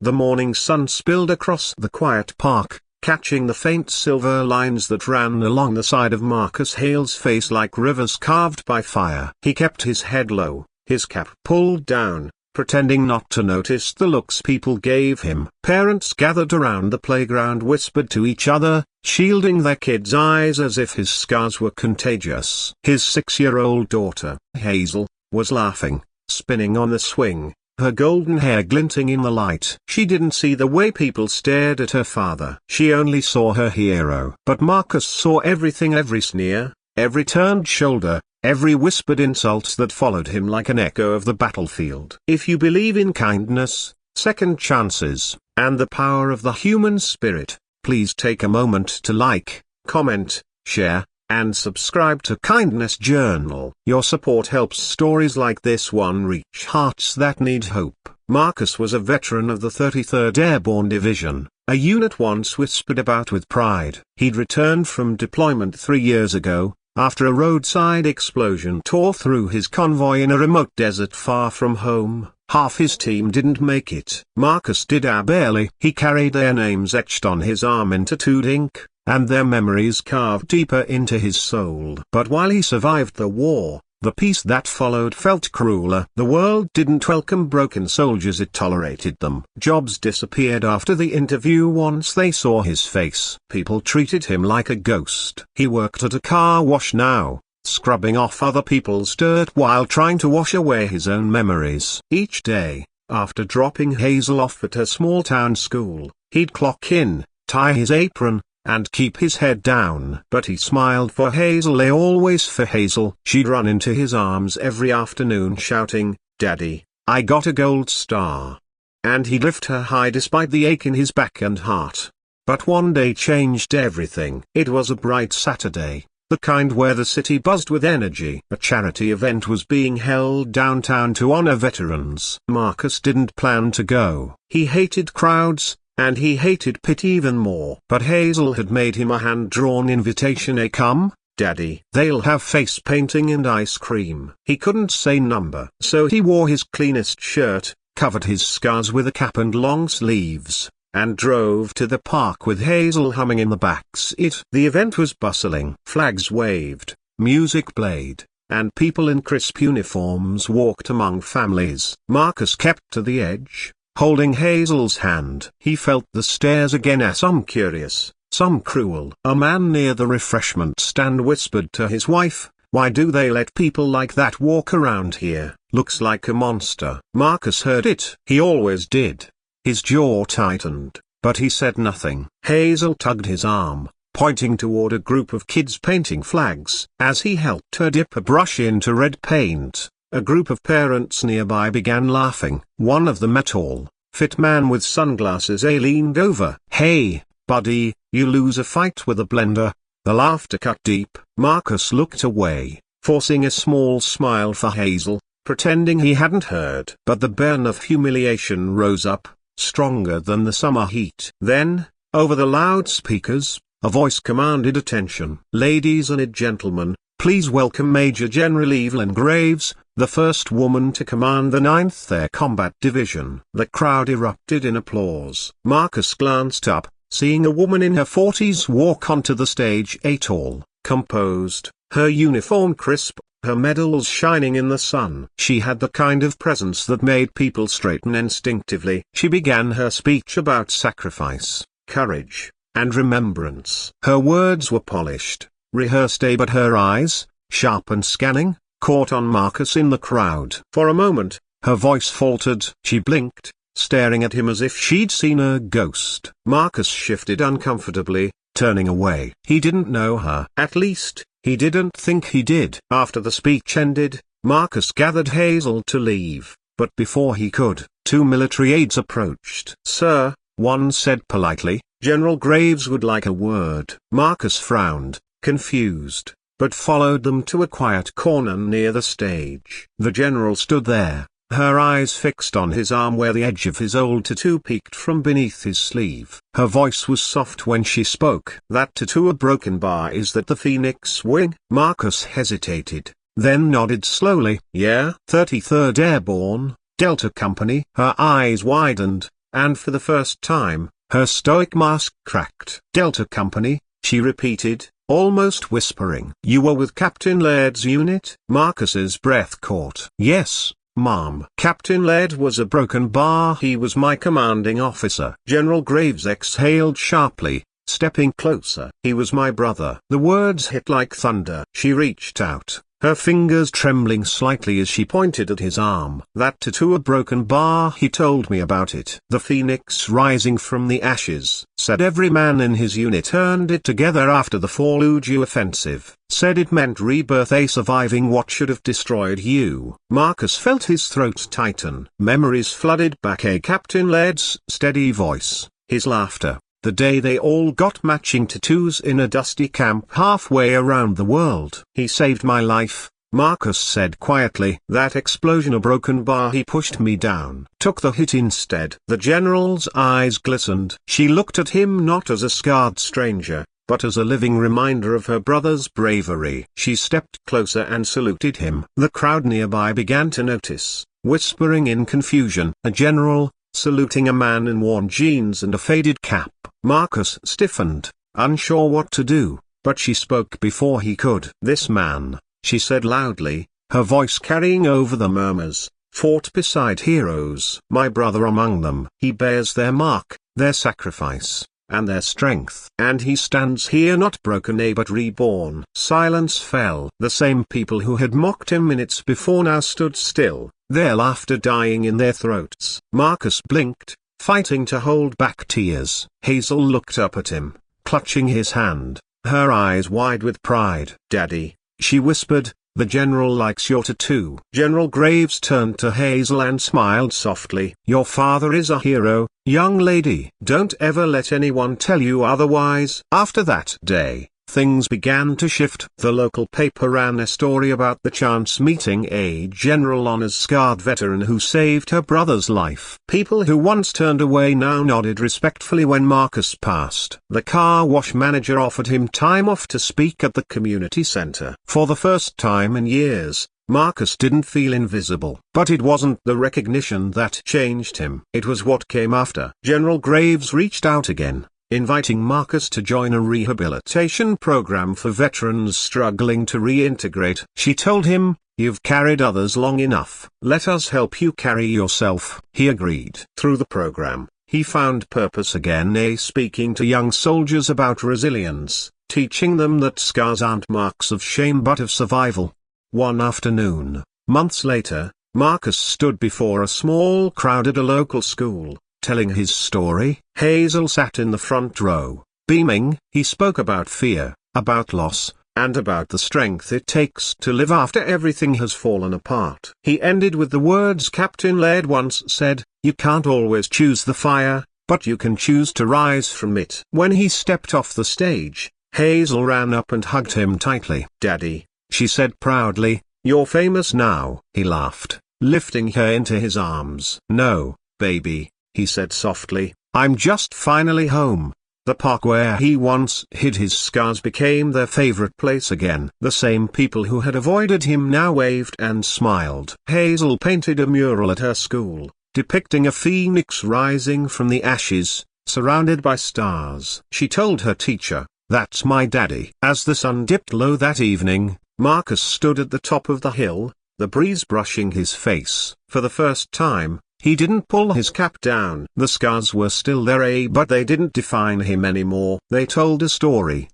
The morning sun spilled across the quiet park, catching the faint silver lines that ran along the side of Marcus Hale's face like rivers carved by fire. He kept his head low, his cap pulled down, pretending not to notice the looks people gave him. Parents gathered around the playground whispered to each other, shielding their kids' eyes as if his scars were contagious. His 6-year-old daughter, Hazel, was laughing, spinning on the swing, her golden hair glinting in the light. She didn't see the way people stared at her father. She only saw her hero. But Marcus saw everything, every sneer, every turned shoulder, every whispered insult that followed him like an echo of the battlefield. If you believe in kindness, second chances, and the power of the human spirit, please take a moment to like, comment, share, and subscribe to Kindness Journal. Your support helps stories like this one reach hearts that need hope. Marcus was a veteran of the 33rd Airborne Division, a unit once whispered about with pride. He'd returned from deployment 3 years ago, after a roadside explosion tore through his convoy in a remote desert far from home. Half his team didn't make it. Marcus did barely. He carried their names etched on his arm in tattooed ink, and their memories carved deeper into his soul. But while he survived the war, the peace that followed felt crueler. The world didn't welcome broken soldiers, it tolerated them. Jobs disappeared after the interview once they saw his face. People treated him like a ghost. He worked at a car wash now, scrubbing off other people's dirt while trying to wash away his own memories. Each day, after dropping Hazel off at her small-town school, he'd clock in, tie his apron, and keep his head down. But he smiled for Hazel, always for Hazel. She'd run into his arms every afternoon shouting, "Daddy, I got a gold star." And he'd lift her high despite the ache in his back and heart. But one day changed everything. It was a bright Saturday, the kind where the city buzzed with energy. A charity event was being held downtown to honor veterans. Marcus didn't plan to go. He hated crowds, and he hated pity even more. But Hazel had made him a hand-drawn invitation. Come, Daddy. They'll have face painting and ice cream. He couldn't say number. So he wore his cleanest shirt, covered his scars with a cap and long sleeves, and drove to the park with Hazel humming in the back seat. The event was bustling. Flags waved, music played, and people in crisp uniforms walked among families. Marcus kept to the edge, holding Hazel's hand. He felt the stares again, some curious, some cruel. A man near the refreshment stand whispered to his wife, "Why do they let people like that walk around here? Looks like a monster." Marcus heard it. He always did. His jaw tightened, but he said nothing. Hazel tugged his arm, pointing toward a group of kids painting flags. As he helped her dip a brush into red paint, a group of parents nearby began laughing. One of them, a tall, fit man with sunglasses, leaned over. "Hey, buddy, you lose a fight with a blender." The laughter cut deep. Marcus looked away, forcing a small smile for Hazel, pretending he hadn't heard. But the burn of humiliation rose up, stronger than the summer heat. Then, over the loudspeakers, a voice commanded attention. "Ladies and gentlemen, please welcome Major General Evelyn Graves, the first woman to command the 9th Air Combat Division." The crowd erupted in applause. Marcus glanced up, seeing a woman in her 40s walk onto the stage, tall, composed, her uniform crisp, her medals shining in the sun. She had the kind of presence that made people straighten instinctively. She began her speech about sacrifice, courage, and remembrance. Her words were polished, rehearsed, but her eyes, sharp and scanning, caught on Marcus in the crowd. For a moment, her voice faltered. She blinked, staring at him as if she'd seen a ghost. Marcus shifted uncomfortably, turning away. He didn't know her. At least, he didn't think he did. After the speech ended, Marcus gathered Hazel to leave, but before he could, 2 military aides approached. "Sir," one said politely, "General Graves would like a word." Marcus frowned, confused, but followed them to a quiet corner near the stage. The general stood there, her eyes fixed on his arm where the edge of his old tattoo peeked from beneath his sleeve. Her voice was soft when she spoke. "That tattoo a broken bar, is that the Phoenix Wing?" Marcus hesitated, then nodded slowly. "Yeah, 33rd Airborne, Delta Company." Her eyes widened, and for the first time, her stoic mask cracked. "Delta Company," she repeated, almost whispering. "You were with Captain Laird's unit?" Marcus's breath caught. "Yes, Mom." Captain Laird was a broken bar. He was my commanding officer. General Graves exhaled sharply, stepping closer. "He was my brother." The words hit like thunder. She reached out, her fingers trembling slightly as she pointed at his arm. "That tattoo, a broken bar, he told me about it. The phoenix rising from the ashes. Said every man in his unit turned it together after the Fallujah offensive. Said it meant rebirth, a surviving what should have destroyed you." Marcus felt his throat tighten. Memories flooded back. Captain Laird's steady voice, his laughter, the day they all got matching tattoos in a dusty camp halfway around the world. "He saved my life," Marcus said quietly. "That explosion, a broken bar, he pushed me down. Took the hit instead." The general's eyes glistened. She looked at him not as a scarred stranger, but as a living reminder of her brother's bravery. She stepped closer and saluted him. The crowd nearby began to notice, whispering in confusion. A general, saluting a man in worn jeans and a faded cap. Marcus stiffened, unsure what to do, but she spoke before he could. "This man," she said loudly, her voice carrying over the murmurs, "fought beside heroes. My brother among them. He bears their mark, their sacrifice, and their strength. And he stands here not broken, but reborn." Silence fell. The same people who had mocked him minutes before now stood still, their laughter dying in their throats. Marcus blinked, fighting to hold back tears. Hazel looked up at him, clutching his hand, her eyes wide with pride. "Daddy," she whispered, "the general likes your tattoo." General Graves turned to Hazel and smiled softly. "Your father is a hero, young lady. Don't ever let anyone tell you otherwise." After that day, things began to shift. The local paper ran a story about the chance meeting a General Honor's scarred veteran who saved her brother's life. People who once turned away now nodded respectfully when Marcus passed. The car wash manager offered him time off to speak at the community center. For the first time in years, Marcus didn't feel invisible. But it wasn't the recognition that changed him. It was what came after. General Graves reached out again, inviting Marcus to join a rehabilitation program for veterans struggling to reintegrate. She told him, "You've carried others long enough. Let us help you carry yourself." He agreed. Through the program, he found purpose again, speaking to young soldiers about resilience, teaching them that scars aren't marks of shame but of survival. One afternoon, months later, Marcus stood before a small crowd at a local school, telling his story. Hazel sat in the front row, beaming. He spoke about fear, about loss, and about the strength it takes to live after everything has fallen apart. He ended with the words Captain Laird once said, "You can't always choose the fire, but you can choose to rise from it." When he stepped off the stage, Hazel ran up and hugged him tightly. "Daddy," she said proudly, "you're famous now." He laughed, lifting her into his arms. "No, baby," he said softly, "I'm just finally home." The park where he once hid his scars became their favorite place again. The same people who had avoided him now waved and smiled. Hazel painted a mural at her school, depicting a phoenix rising from the ashes, surrounded by stars. She told her teacher, "That's my daddy." As the sun dipped low that evening, Marcus stood at the top of the hill, the breeze brushing his face. For the first time, he didn't pull his cap down. The scars were still there, but they didn't define him anymore. They told a story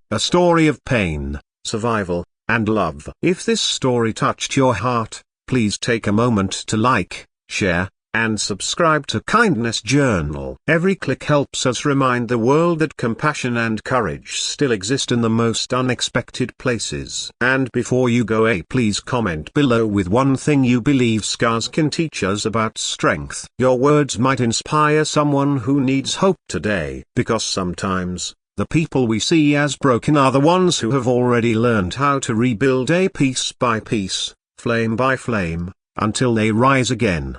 of pain, survival, and love. If this story touched your heart, please take a moment to like, share, and subscribe to Kindness Journal. Every click helps us remind the world that compassion and courage still exist in the most unexpected places. And before you go, please comment below with one thing you believe scars can teach us about strength. Your words might inspire someone who needs hope today. Because sometimes, the people we see as broken are the ones who have already learned how to rebuild piece by piece, flame by flame, until they rise again.